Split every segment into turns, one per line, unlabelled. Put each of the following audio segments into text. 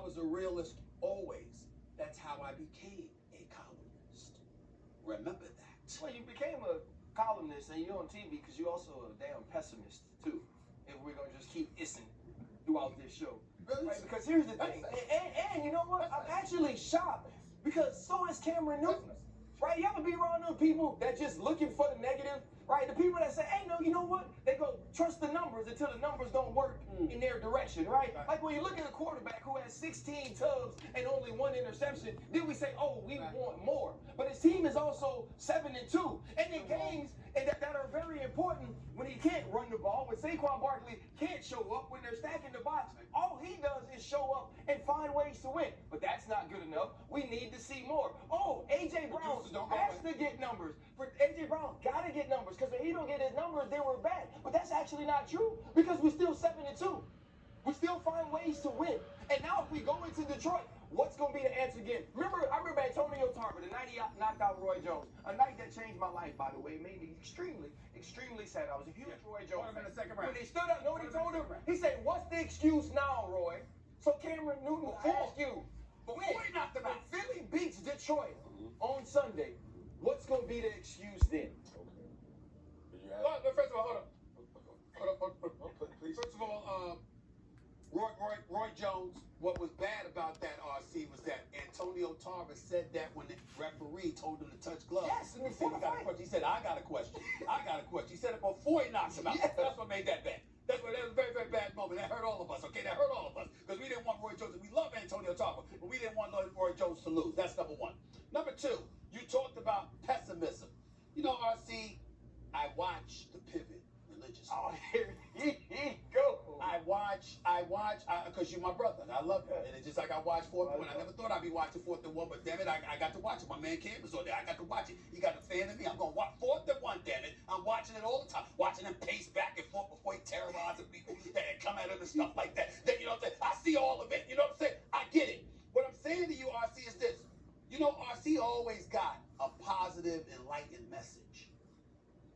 was a realist always. That's how I became a columnist. Remember that.
Well, you became a columnist and you're on TV because you're also a damn pessimist too. If we're gonna just keep issing throughout this show,
Really?
right? Because here's the thing, and you know what? I'm actually shocked because so is Cameron Newton, right? You ever be around those people that just looking for the negative, right? The people that say, "Hey, no, you know what?" They go trust the numbers until the numbers don't work in their direction, right? Like when you look at a quarterback who has 16 tubs and only 1 interception, then we say, "Oh, we want more." But his team is also 7-2, and in games that are very important when he can't run the ball, when Saquon Barkley can't show up, when they're stacking the box, all he does is show up and find ways to win. But that's not good enough. We need to see more. Oh, A.J. Brown has to get numbers. For A.J. Brown, gotta get numbers, because if he don't get his numbers, then we're bad. But that's actually not true, because we're still 7-2. We still find ways to win. And now if we go into Detroit, what's going to be the answer again? I remember Antonio Tarver, the night he knocked out Roy Jones. A night that changed my life, by the way. It made me extremely, extremely sad. I was a huge Roy Jones fan.
In the second round.
When he stood up, know what he told him? He said, "What's the excuse now, Roy?" So Cameron Newton asked you,
Before he knocked him out.
when Philly beats Detroit on Sunday, what's going to be the excuse then?
Well, first of all, hold up. Please. First of all, Roy Jones, what was bad about that, RC, was that Antonio Tarver said that when the referee told him to touch gloves.
Yes, and
he got a question. He said, I got a question. He said it before he knocks him out.
Yes.
That's what made that bad. That was a very, very bad moment. That hurt all of us, okay? That hurt all of us. Because we didn't want Roy Jones. We love Antonio Tarver, but we didn't want Roy Jones to lose. That's number one. Number two, you talked about pessimism. You know, RC, I watch the pivot religiously.
Oh, here he go.
I watch, because you're my brother, and I love you. And it's just like I watch 4th and 1. I never thought I'd be watching 4th and 1, but damn it, I got to watch it. My man Cam is on there. I got to watch it. He got a fan of me. I'm going to watch 4th and 1, damn it. I'm watching it all the time. Watching him pace back and forth before he terrorizes people that come at him and stuff like that. Then, you know what I'm saying? I see all of it. You know what I'm saying? I get it. What I'm saying to you, RC, is this. You know, RC always got a positive, enlightened message.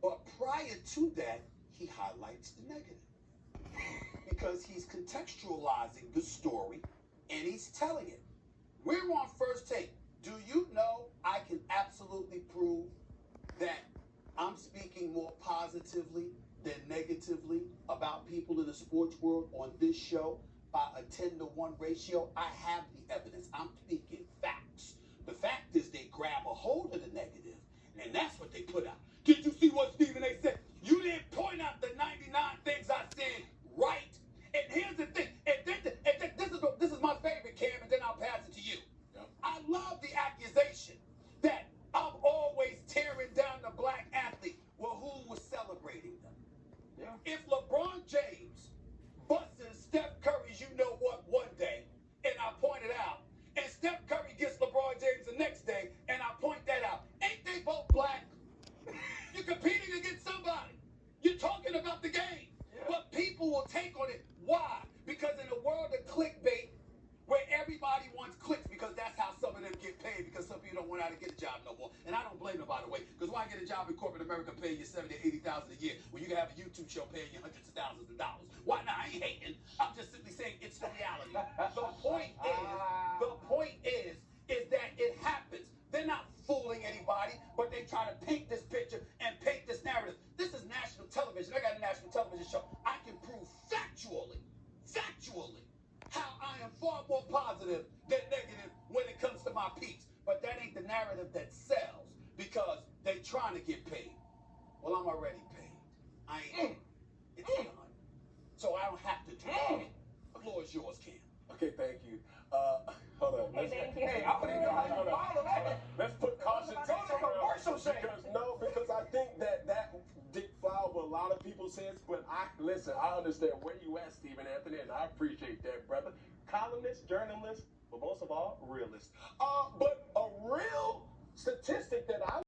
But prior to that, he highlights the negative. Because he's contextualizing the story and he's telling it. We're on First Take. Do you know I can absolutely prove that I'm speaking more positively than negatively about people in the sports world on this show by a 10-to-1 ratio? I have the evidence. I'm speaking facts. The fact is they grab a hold of the negative, and that's what they put out. Did you see what Stephen A. said? You didn't point out the 99 things I said right. And here's the thing. This is my favorite, Cam, and then I'll pass it to you. Yep. I love the accusation that I'm always tearing down the black athlete. Well, who was celebrating them? Yeah. If LeBron James busts Steph Curry's you-know-what one day, and I point it out, and Steph Curry gets LeBron James the next day, and I point that out, ain't they both black? You're competing against somebody. You're talking about the game. Yeah. But people will take on it. Why? Because in a world of clickbait, where everybody wants clicks, because that's how some of them get paid, because some people don't want out to get a job no more. And I don't blame them, by the way, because why get a job in corporate America paying you $70,000 to $80,000 a year when you can have a YouTube show paying you hundreds of thousands of dollars? Why not? I ain't hating. I'm just simply saying it's the reality. The point is that it happens. They're not fooling anybody, but they try to paint this picture and paint this narrative. This is national television. I got a national television show. I can prove factually, how I am far more positive than negative when it comes to my peeps. But that ain't the narrative that sells, because they trying to get paid. Well, I'm already paid. I ain't. It's done. So I don't have to do it. The floor is yours, Cam.
Okay, thank you. Hold on.
Thank you. Hey, I don't even know how you follow that.
Let's put caution to
commercial shake.
Because I think that deflowered what a lot of people says, but I understand where you at, Stephen Anthony, and I appreciate that, brother. Columnist, journalist, but most of all, realist. But a real statistic that I